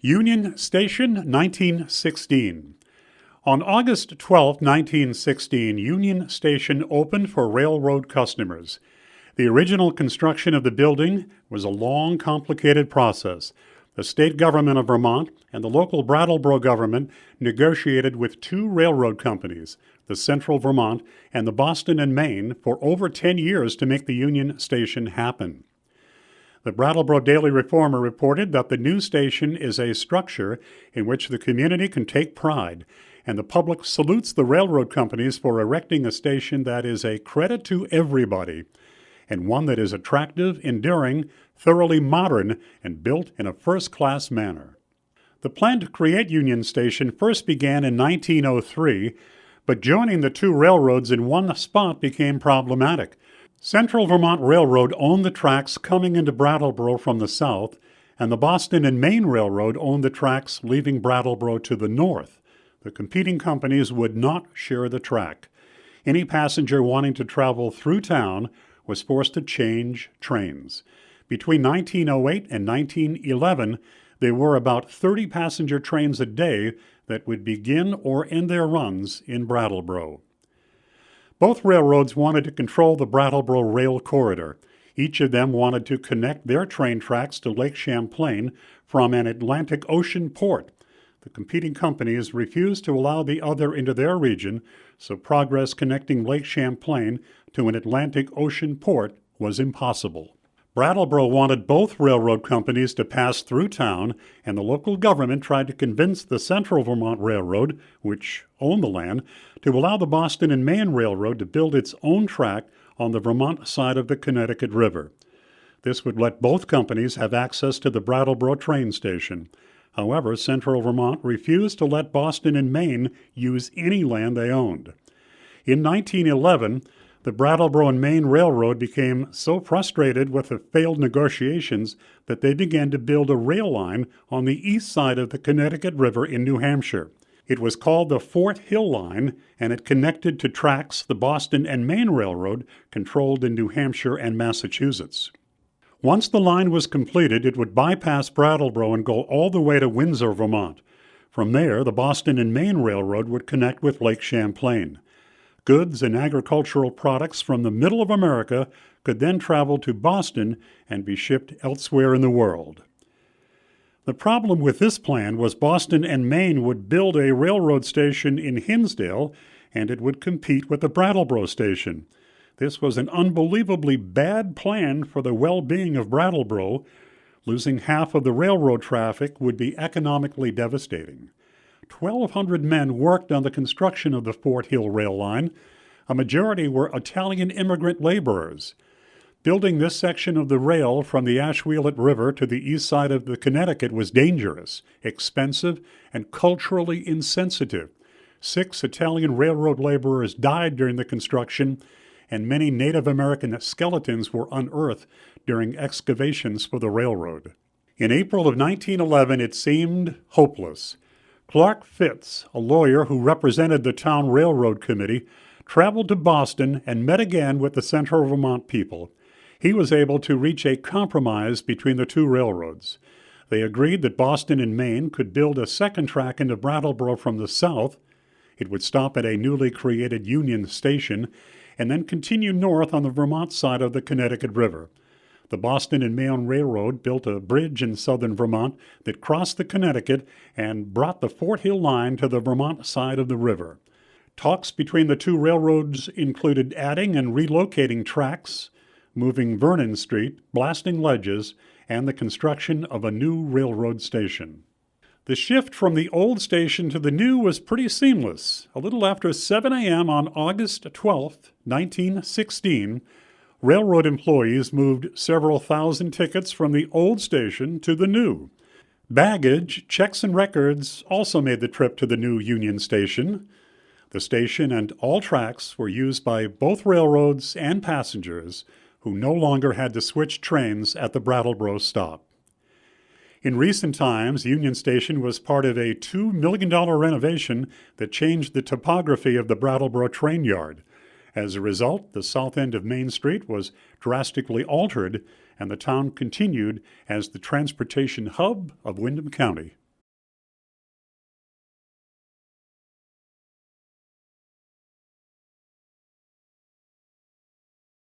Union Station, 1916. On August 12, 1916, Union Station opened for railroad customers. The original construction of the building was a long, complicated process. The state government of Vermont and the local Brattleboro government negotiated with two railroad companies, the Central Vermont and the Boston and Maine, for over 10 years to make the Union Station happen. The Brattleboro Daily Reformer reported that the new station is a structure in which the community can take pride, and the public salutes the railroad companies for erecting a station that is a credit to everybody, and one that is attractive, enduring, thoroughly modern, and built in a first-class manner. The plan to create Union Station first began in 1903, but joining the two railroads in one spot became problematic. Central Vermont Railroad owned the tracks coming into Brattleboro from the south, and the Boston and Maine Railroad owned the tracks leaving Brattleboro to the north. The competing companies would not share the track. Any passenger wanting to travel through town was forced to change trains. Between 1908 and 1911, there were about 30 passenger trains a day that would begin or end their runs in Brattleboro. Both railroads wanted to control the Brattleboro rail corridor. Each of them wanted to connect their train tracks to Lake Champlain from an Atlantic Ocean port. The competing companies refused to allow the other into their region, so progress connecting Lake Champlain to an Atlantic Ocean port was impossible. Brattleboro wanted both railroad companies to pass through town, and the local government tried to convince the Central Vermont Railroad, which owned the land, to allow the Boston and Maine Railroad to build its own track on the Vermont side of the Connecticut River. This would let both companies have access to the Brattleboro train station. However, Central Vermont refused to let Boston and Maine use any land they owned. In 1911, the Brattleboro and Maine Railroad became so frustrated with the failed negotiations that they began to build a rail line on the east side of the Connecticut River in New Hampshire. It was called the Fort Hill Line, and it connected to tracks the Boston and Maine Railroad controlled in New Hampshire and Massachusetts. Once the line was completed, it would bypass Brattleboro and go all the way to Windsor, Vermont. From there, the Boston and Maine Railroad would connect with Lake Champlain. Goods and agricultural products from the middle of America could then travel to Boston and be shipped elsewhere in the world. The problem with this plan was Boston and Maine would build a railroad station in Hinsdale, and it would compete with the Brattleboro station. This was an unbelievably bad plan for the well-being of Brattleboro. Losing half of the railroad traffic would be economically devastating. 1,200 men worked on the construction of the Fort Hill rail line. A majority were Italian immigrant laborers. Building this section of the rail from the Ashwellet River to the east side of the Connecticut was dangerous, expensive, and culturally insensitive. 6 Italian railroad laborers died during the construction, and many Native American skeletons were unearthed during excavations for the railroad. In April of 1911, it seemed hopeless. Clark Fitz, a lawyer who represented the town railroad committee, traveled to Boston and met again with the Central Vermont people. He was able to reach a compromise between the two railroads. They agreed that Boston and Maine could build a second track into Brattleboro from the south. It would stop at a newly created Union Station and then continue north on the Vermont side of the Connecticut River. The Boston and Maine Railroad built a bridge in southern Vermont that crossed the Connecticut and brought the Fort Hill line to the Vermont side of the river. Talks between the two railroads included adding and relocating tracks, moving Vernon Street, blasting ledges, and the construction of a new railroad station. The shift from the old station to the new was pretty seamless. A little after 7 a.m. on August 12, 1916, railroad employees moved several thousand tickets from the old station to the new. Baggage, checks, and records also made the trip to the new Union Station. The station and all tracks were used by both railroads and passengers who no longer had to switch trains at the Brattleboro stop. In recent times, Union Station was part of a $2 million renovation that changed the topography of the Brattleboro train yard. As a result, the south end of Main Street was drastically altered, and the town continued as the transportation hub of Windham County.